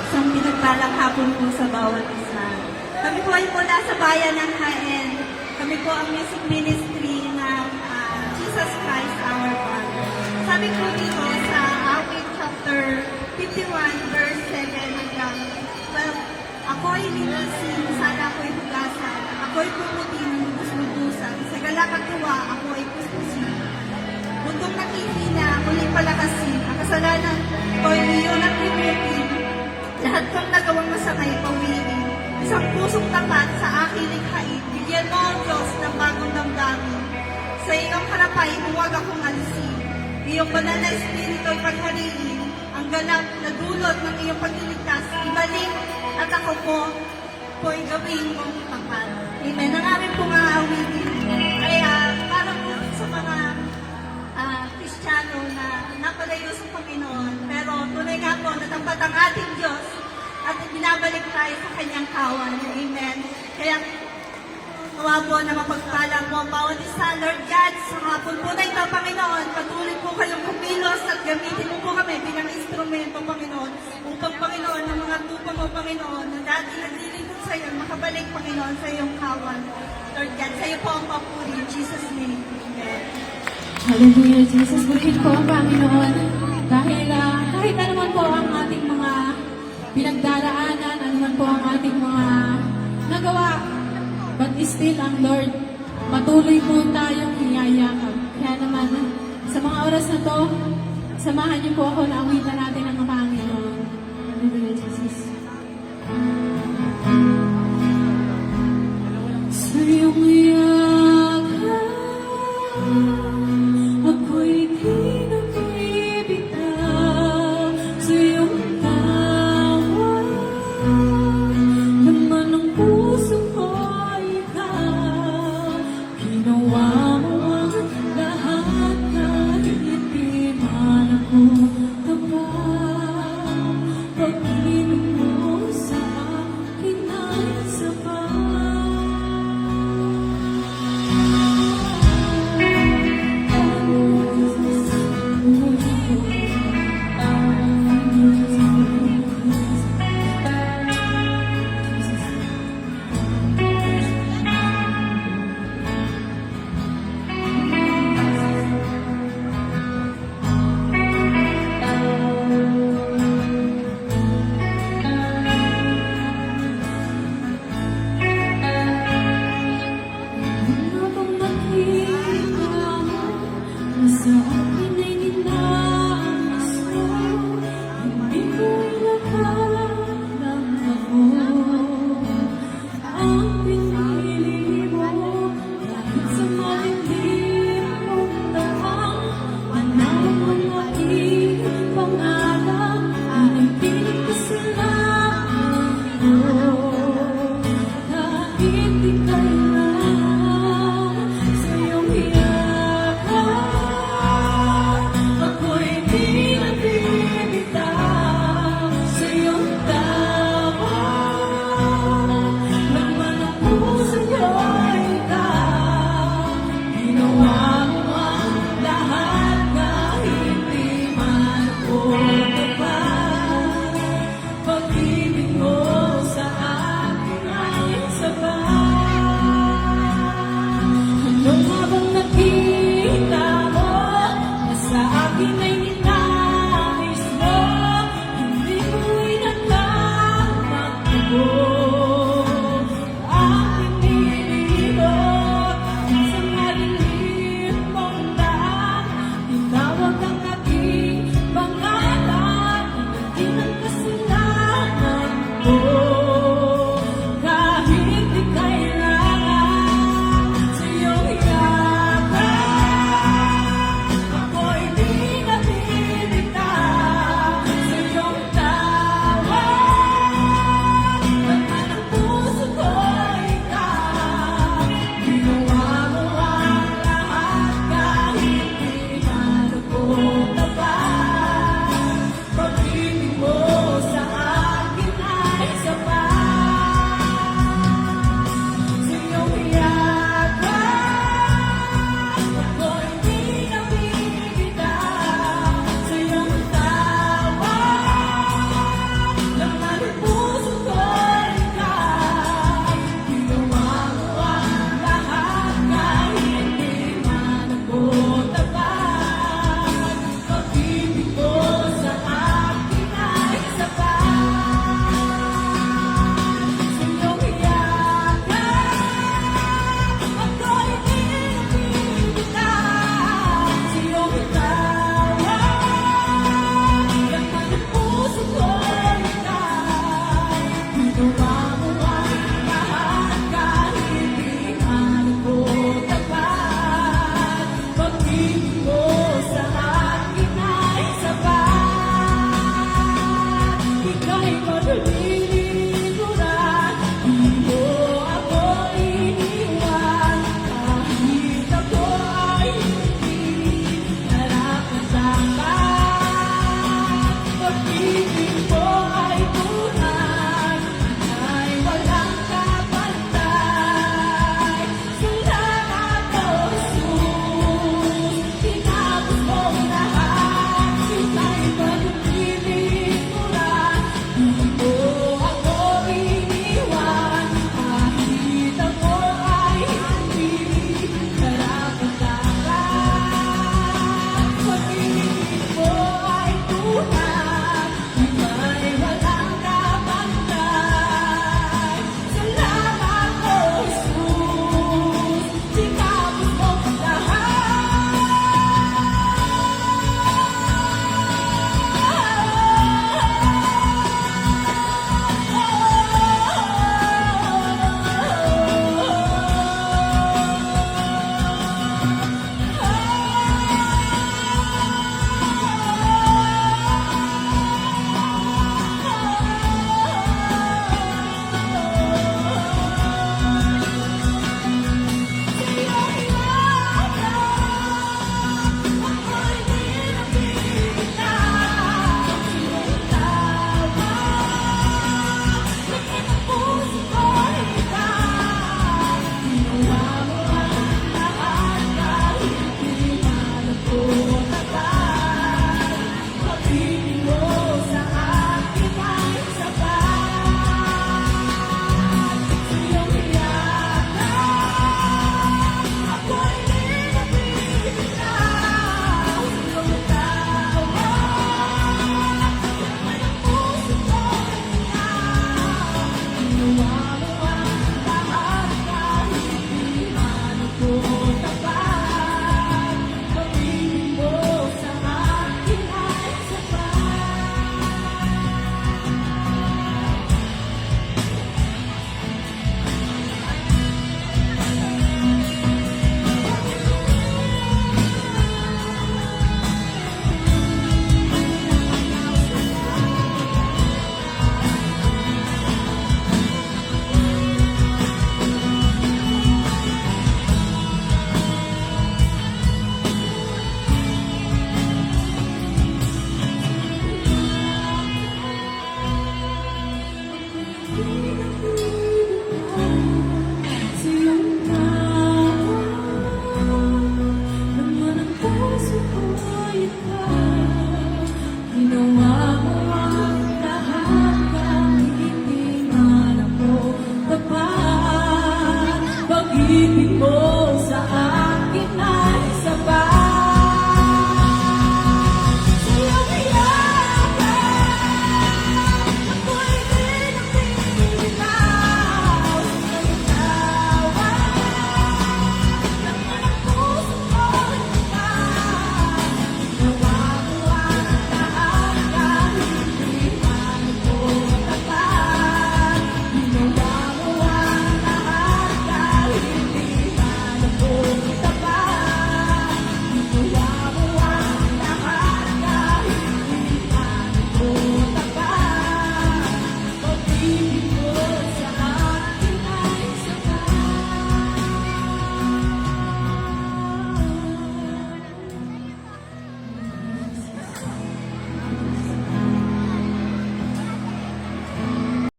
Isang pinagpalang hapon po sa bawat isa. Kami po ay mula sa bayan ng Jaén. Kami po ang music ministry ng Jesus Christ Our Father. Sabi po dito sa awit chapter 51 verse 7 hanggang 12, ako ay linisin, sana ako'y hugasan. Ako'y pumuti ng lubos-lubusan. Sa galak at tuwa, ako ay puspusin. Mundong nakihina, muling palakasin. Ang kasalanan ko'y iyon at limutin. Lahat kong nagawang masamay pawiin. Isang pusong tapat sa aking likhain. Bigyan mo ang Diyos ng bagong damdamin. Sa iyong harapay, huwag akong alisin. Iyong banal na espiritu'y paghariin. Ang ganap na dulot ng iyong pagliligtas, ibalik at ako po'y gawin mong tapat. Amen. Ang aming pong aawitin. Kaya para po sa mga Kristiyano na napalayo sa Panginoon, pero tunay nga po na tapat ang ating Diyos at binabalik tayo sa kanyang kawan. Amen. Kaya nawa po na mapagpala po ang bawat isa, Lord God, sa hapon po na ito, Panginoon, patuloy po kayong kumilos at gamitin mo po kami bilang instrumento, Panginoon, upang, Panginoon, ng mga tupa mo, Panginoon, na dati naglilingkod sa iyo, makabalik, Panginoon, sa iyong kawan. Lord God, sa iyo po ang papuri, in Jesus' name. Amen. Hallelujah, Jesus. Bukid po ang Panginoon. Dahil kahit ano man po ang ating mga pinagdaraanan, ano man po ang ating mga nagawa, but still ang Lord, patuloy po tayong hiyayakap. Kaya naman, sa mga oras na to, samahan niyo po ako na awitan natin ang Panginoon. Hallelujah, Jesus. Sa iyong hiyakap, ako'y di nagbibitaw. Sa iyong tawag, laman ng puso ko ikaw. Ginawa mo ang lahat kahit di man ako tapat. Pag-ibig mo sa akin ay sapat. Habang nakita mo na sa akin ay ninais mo, hindi ko ilakalang ako. Ang pinili mo kahit sa malilim mong daan, manawag ang aking pangarap, ang pinagkasalanan ko. Kahit di kailangan sa iyong hiyakap, ako'y di nagbibitaw. Sa iyong tawag, laman ng puso ko'y ikaw. Ginawa mo ang lahat kahit di man ako tapat. Pag-ibig mo sa akin ay sapat. Hanggang habang nakita mo na sa akin ay ninais mo, hindi ko inakapagtago. Ang pinili mo sa malilim mong daan, tinawag ang aking pangalan, naging ang kasalanan ko. Kahit di kailangan sa iyong hiyakap, ako'y di nabibitaw. Sa iyong tawag, laman ng puso ko ikaw. Ginawa mo ang lahat kahit di man ako tapat. Pag-ibig mo sa akin ay sapat. Sa iyong hiyakap, ako'y di nabibitaw. Sa iyong tawag, laman kahit maglilikuran, di mo ako iniwan. Kahit ako ay hindi nararamdaman, pag-ibig mo ay tunay, ay walang kapantay. Salamat po, Jesus, tinapos mo lahat. Sila'y maglilikuran, di mo ako iniwan. Kahit ako ay hindi nararamdaman, pag-ibig mo ay tunay, ay walang kapantay. Salamat po, Jesus, tinapos mo Thank you.